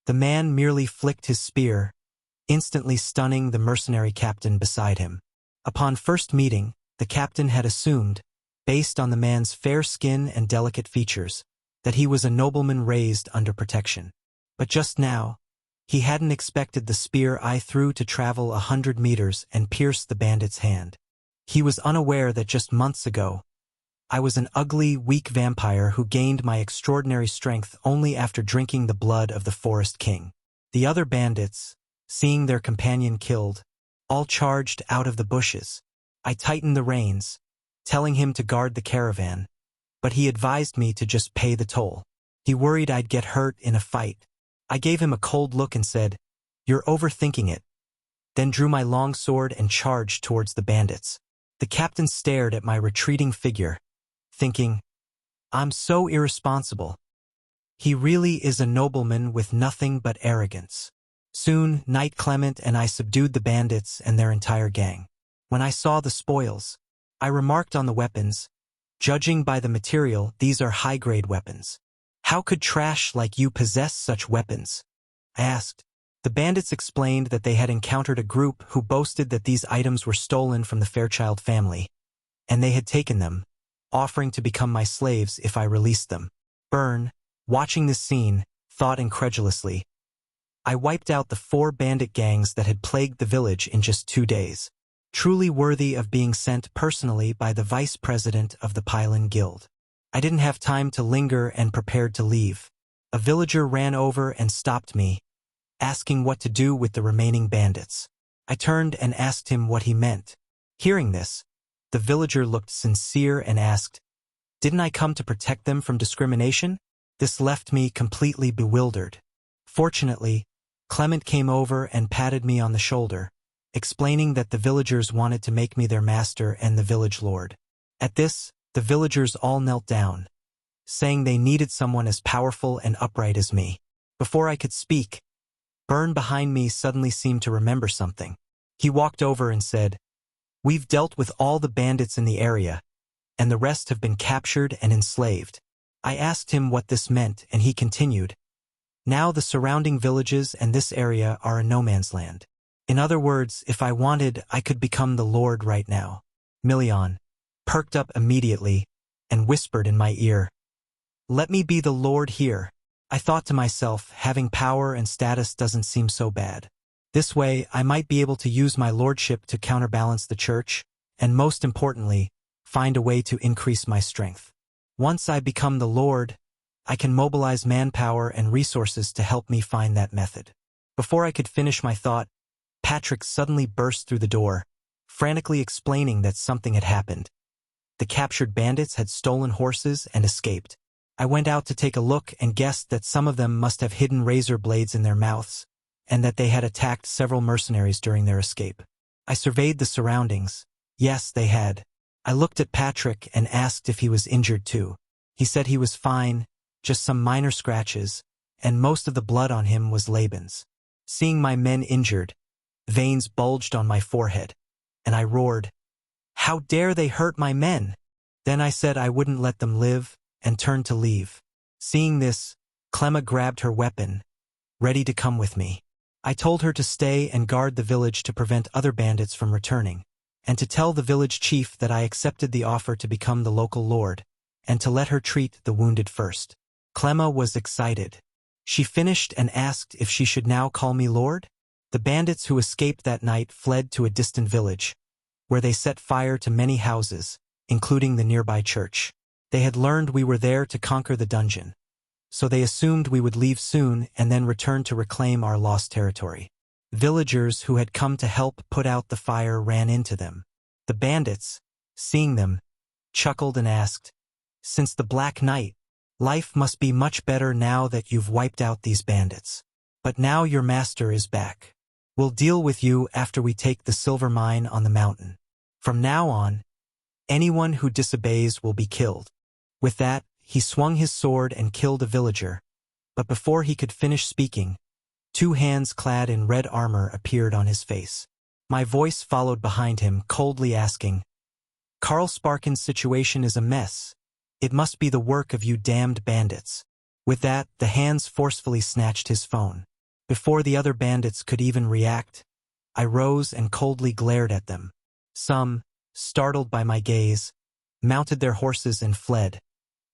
The man merely flicked his spear, instantly stunning the mercenary captain beside him. Upon first meeting, the captain had assumed, based on the man's fair skin and delicate features, that he was a nobleman raised under protection. But just now, he hadn't expected the spear I threw to travel 100 meters and pierce the bandit's hand. He was unaware that just months ago, I was an ugly, weak vampire who gained my extraordinary strength only after drinking the blood of the forest king. The other bandits, seeing their companion killed, all charged out of the bushes. I tightened the reins, telling him to guard the caravan, but he advised me to just pay the toll. He worried I'd get hurt in a fight. I gave him a cold look and said, "You're overthinking it," then drew my long sword and charged towards the bandits. The captain stared at my retreating figure, thinking, "I'm so irresponsible. He really is a nobleman with nothing but arrogance." Soon, Knight Clement and I subdued the bandits and their entire gang. When I saw the spoils, I remarked on the weapons, "Judging by the material, these are high-grade weapons. How could trash like you possess such weapons?" I asked. The bandits explained that they had encountered a group who boasted that these items were stolen from the Fairchild family, and they had taken them, offering to become my slaves if I released them. Byrne, watching this scene, thought incredulously, "I wiped out the 4 bandit gangs that had plagued the village in just 2 days. Truly worthy of being sent personally by the vice president of the Pylon Guild." I didn't have time to linger and prepared to leave. A villager ran over and stopped me, asking what to do with the remaining bandits. I turned and asked him what he meant. Hearing this, the villager looked sincere and asked, "Didn't I come to protect them from discrimination?" This left me completely bewildered. Fortunately, Clement came over and patted me on the shoulder, explaining that the villagers wanted to make me their master and the village lord. At this, the villagers all knelt down, saying they needed someone as powerful and upright as me. Before I could speak, Byrne behind me suddenly seemed to remember something. He walked over and said, "We've dealt with all the bandits in the area, and the rest have been captured and enslaved." I asked him what this meant, and he continued, "Now the surrounding villages and this area are a no-man's land. In other words, if I wanted, I could become the lord right now." Million perked up immediately and whispered in my ear, "Let me be the lord here." I thought to myself, having power and status doesn't seem so bad. This way, I might be able to use my lordship to counterbalance the church, and most importantly, find a way to increase my strength. Once I become the lord, I can mobilize manpower and resources to help me find that method. Before I could finish my thought, Patrick suddenly burst through the door, frantically explaining that something had happened. The captured bandits had stolen horses and escaped. I went out to take a look and guessed that some of them must have hidden razor blades in their mouths, and that they had attacked several mercenaries during their escape. I surveyed the surroundings. Yes, they had. I looked at Patrick and asked if he was injured too. He said he was fine, just some minor scratches, and most of the blood on him was Laban's. Seeing my men injured, veins bulged on my forehead, and I roared, "How dare they hurt my men?" Then I said I wouldn't let them live, and turned to leave. Seeing this, Clemma grabbed her weapon, ready to come with me. I told her to stay and guard the village to prevent other bandits from returning, and to tell the village chief that I accepted the offer to become the local lord, and to let her treat the wounded first. Clemma was excited. She finished and asked if she should now call me lord. The bandits who escaped that night fled to a distant village, where they set fire to many houses, including the nearby church. They had learned we were there to conquer the dungeon, so they assumed we would leave soon and then return to reclaim our lost territory. Villagers who had come to help put out the fire ran into them. The bandits, seeing them, chuckled and asked, "Since the Black Night, life must be much better now that you've wiped out these bandits. But now your master is back. We'll deal with you after we take the silver mine on the mountain. From now on, anyone who disobeys will be killed." With that, he swung his sword and killed a villager, but before he could finish speaking, 2 hands clad in red armor appeared on his face. My voice followed behind him, coldly asking, "Carl Sparkin's situation is a mess. It must be the work of you damned bandits." With that, the hands forcefully snatched his phone. Before the other bandits could even react, I rose and coldly glared at them. Some, startled by my gaze, mounted their horses and fled,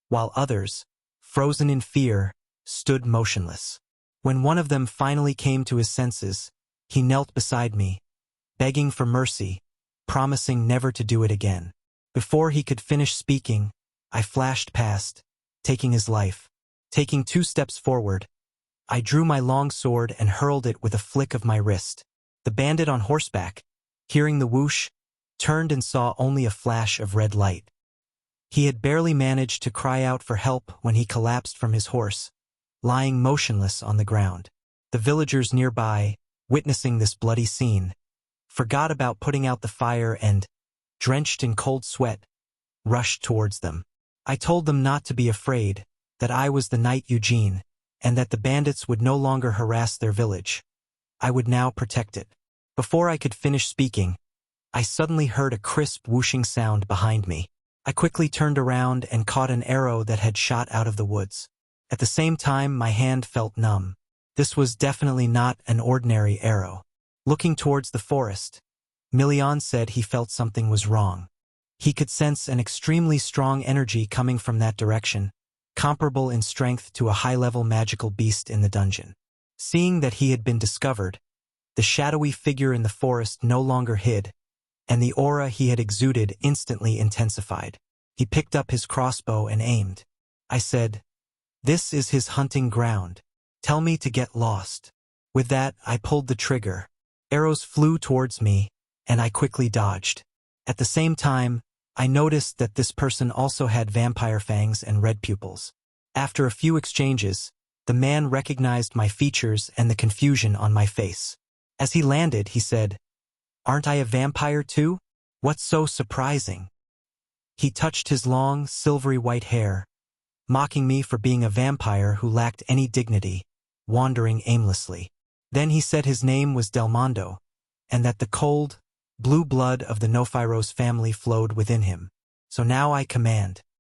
while others, frozen in fear, stood motionless. When one of them finally came to his senses, he knelt beside me, begging for mercy, promising never to do it again. Before he could finish speaking, I flashed past, taking his life. Taking 2 steps forward, I drew my long sword and hurled it with a flick of my wrist. The bandit on horseback, hearing the whoosh, turned and saw only a flash of red light. He had barely managed to cry out for help when he collapsed from his horse, lying motionless on the ground. The villagers nearby, witnessing this bloody scene, forgot about putting out the fire and, drenched in cold sweat, rushed towards them. I told them not to be afraid, that I was the knight Eugene, and that the bandits would no longer harass their village. I would now protect it. Before I could finish speaking, I suddenly heard a crisp whooshing sound behind me. I quickly turned around and caught an arrow that had shot out of the woods. At the same time, my hand felt numb. This was definitely not an ordinary arrow. Looking towards the forest, Million said he felt something was wrong. He could sense an extremely strong energy coming from that direction, comparable in strength to a high-level magical beast in the dungeon. Seeing that he had been discovered, the shadowy figure in the forest no longer hid, and the aura he had exuded instantly intensified. He picked up his crossbow and aimed. I said, "This is his hunting ground. Tell me to get lost." With that, I pulled the trigger. Arrows flew towards me, and I quickly dodged. At the same time, I noticed that this person also had vampire fangs and red pupils. After a few exchanges, the man recognized my features and the confusion on my face. As he landed, he said, "Aren't I a vampire too? What's so surprising?" He touched his long, silvery white hair, mocking me for being a vampire who lacked any dignity, wandering aimlessly. Then he said his name was Del Mondo, and that the cold, blue blood of the Nophyros family flowed within him. So now I command.